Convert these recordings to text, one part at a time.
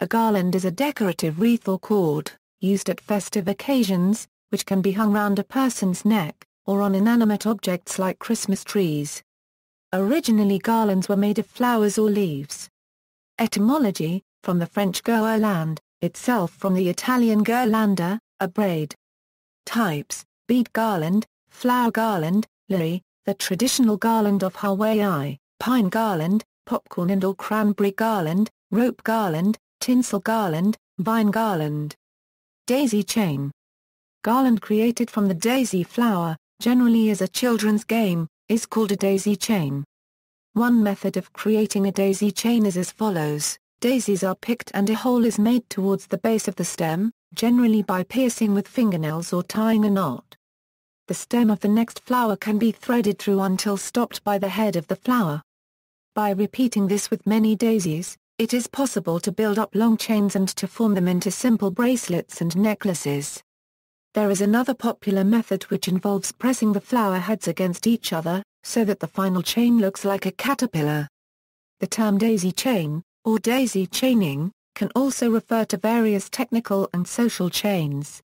A garland is a decorative wreath or cord, used at festive occasions, which can be hung round a person's neck, or on inanimate objects like Christmas trees. Originally garlands were made of flowers or leaves. Etymology, from the French garland, itself from the Italian garlanda, a braid. Types: bead garland, flower garland, lily, the traditional garland of Hawaii, pine garland, popcorn and or cranberry garland, rope garland, tinsel garland, vine garland. Daisy chain. Garland created from the daisy flower, generally as a children's game, is called a daisy chain. One method of creating a daisy chain is as follows: daisies are picked and a hole is made towards the base of the stem, generally by piercing with fingernails or tying a knot. The stem of the next flower can be threaded through until stopped by the head of the flower. By repeating this with many daisies, it is possible to build up long chains and to form them into simple bracelets and necklaces. There is another popular method which involves pressing the flower heads against each other, so that the final chain looks like a caterpillar. The term daisy chain, or daisy chaining, can also refer to various technical and social chains.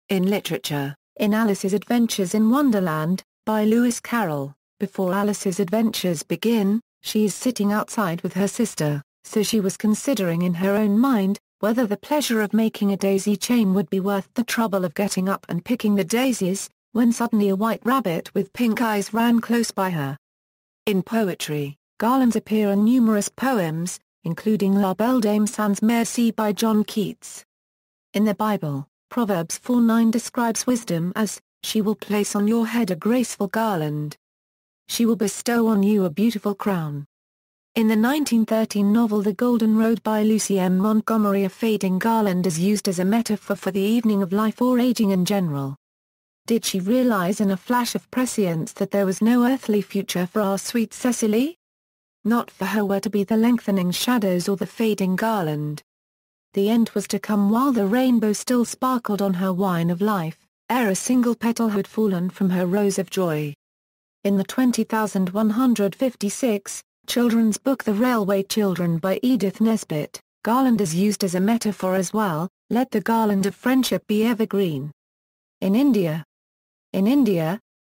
In literature, in Alice's Adventures in Wonderland, by Lewis Carroll, before Alice's adventures begin, she is sitting outside with her sister, so she was considering in her own mind, whether the pleasure of making a daisy chain would be worth the trouble of getting up and picking the daisies, when suddenly a white rabbit with pink eyes ran close by her. In poetry, garlands appear in numerous poems, including La Belle Dame sans Merci by John Keats. In the Bible, Proverbs 4:9 describes wisdom as, "She will place on your head a graceful garland. She will bestow on you a beautiful crown." In the 1913 novel The Golden Road by Lucy M. Montgomery, a fading garland is used as a metaphor for the evening of life or aging in general. Did she realize in a flash of prescience that there was no earthly future for our sweet Cecily? Not for her were to be the lengthening shadows or the fading garland. The end was to come while the rainbow still sparkled on her wine of life, ere a single petal had fallen from her rose of joy. In the 20,156, children's book The Railway Children by Edith Nesbit, garland is used as a metaphor as well, "Let the garland of friendship be evergreen." In India,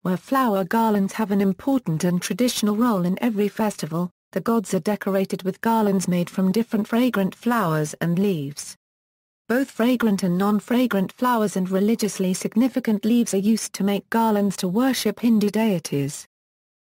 where flower garlands have an important and traditional role in every festival, the gods are decorated with garlands made from different fragrant flowers and leaves. Both fragrant and non-fragrant flowers and religiously significant leaves are used to make garlands to worship Hindu deities.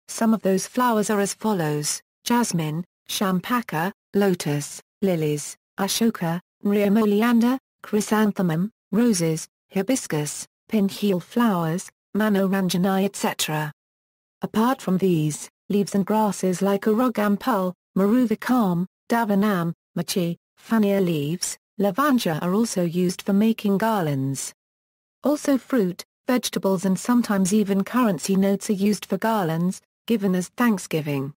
Some of those flowers are as follows: jasmine, champaka, lotus, lilies, ashoka, oleander, chrysanthemum, roses, hibiscus, pineal flowers, manoranjani, etc. Apart from these, leaves and grasses like arogampul, maruvakam, davanam, machi, fannia leaves, lavanja are also used for making garlands. Also fruit, vegetables and sometimes even currency notes are used for garlands, given as thanksgiving.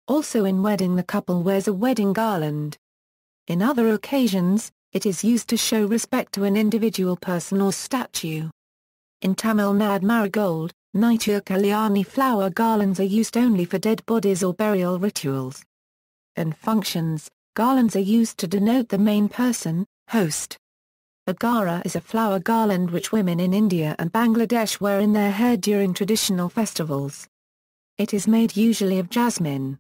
Also in wedding the couple wears a wedding garland. In other occasions, it is used to show respect to an individual person or statue. In Tamil Nadu marigold, Nitya Kalyani flower garlands are used only for dead bodies or burial rituals. In functions, garlands are used to denote the main person, host. A gara is a flower garland which women in India and Bangladesh wear in their hair during traditional festivals. It is made usually of jasmine.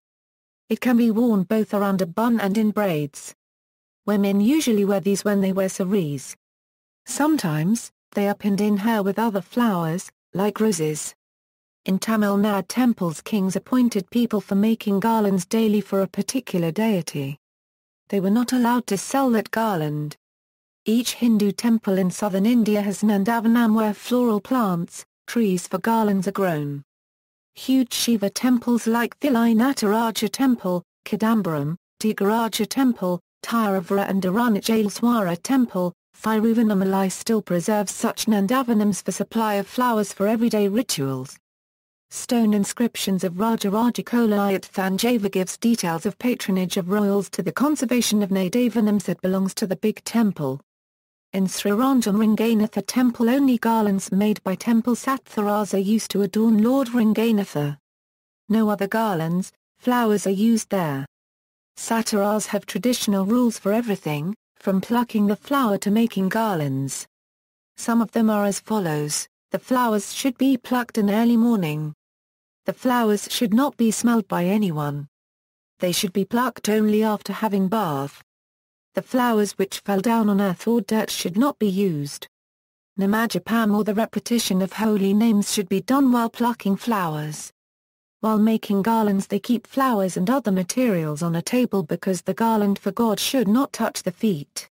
It can be worn both around a bun and in braids. Women usually wear these when they wear saris. Sometimes, they are pinned in hair with other flowers, like roses. In Tamil Nadu temples, kings appointed people for making garlands daily for a particular deity. They were not allowed to sell that garland. Each Hindu temple in southern India has Nandavanam where floral plants, trees for garlands are grown. Huge Shiva temples like Thilai Nataraja Temple, Kadambaram, Tigaraja Temple, Tiravara and Arunachalaswara Temple, Thiruvannamalai still preserves such Nandavanams for supply of flowers for everyday rituals. Stone inscriptions of Rajaraja Chola at Thanjavur gives details of patronage of royals to the conservation of Nandavanams that belongs to the big temple. In Sriranjan Ranganatha temple only garlands made by temple satharas are used to adorn Lord Ranganatha. No other garlands, flowers are used there. Satharas have traditional rules for everything, From plucking the flower to making garlands. Some of them are as follows. The flowers should be plucked in early morning. The flowers should not be smelled by anyone. They should be plucked only after having bath. The flowers which fell down on earth or dirt should not be used. Namajapam or the repetition of holy names should be done while plucking flowers. While making garlands they keep flowers and other materials on a table because the garland for God should not touch the feet.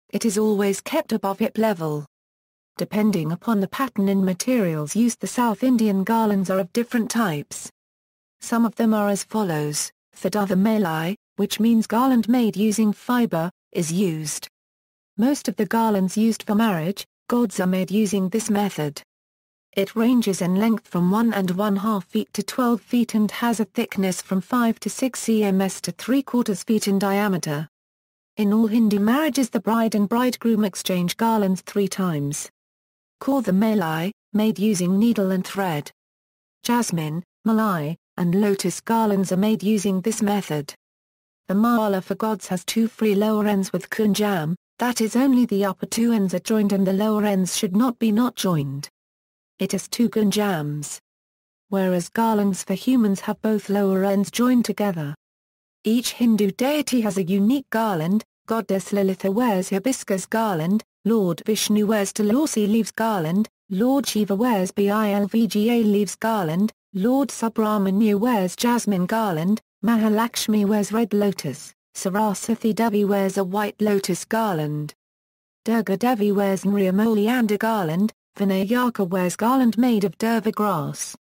It is always kept above hip level. Depending upon the pattern and materials used, the South Indian garlands are of different types. Some of them are as follows. Thadava Malai, which means garland made using fiber, is used. Most of the garlands used for marriage, gods are made using this method. It ranges in length from 1½ feet to 12 feet and has a thickness from 5 to 6 cms to 3/4 feet in diameter. In all Hindu marriages the bride and bridegroom exchange garlands 3 times. Kaudha Malai, made using needle and thread. Jasmine, malai, and lotus garlands are made using this method. The mala for gods has 2 free lower ends with kunjam, that is only the upper 2 ends are joined and the lower ends should not be not joined. It has 2 kunjams. Whereas garlands for humans have both lower ends joined together. Each Hindu deity has a unique garland. Goddess Lalitha wears hibiscus garland, Lord Vishnu wears Tulasi leaves garland, Lord Shiva wears Bilvga leaves garland, Lord Subramanya wears jasmine garland, Mahalakshmi wears red lotus, Saraswati Devi wears a white lotus garland. Durga Devi wears Nriamolianda garland, Vinayaka wears garland made of durva grass.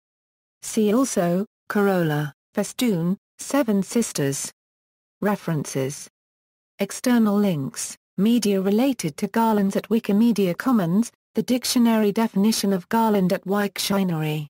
See also, corolla, festoon, 7 sisters. References. External links. Media related to garlands at Wikimedia Commons, the dictionary definition of garland at Wiktionary.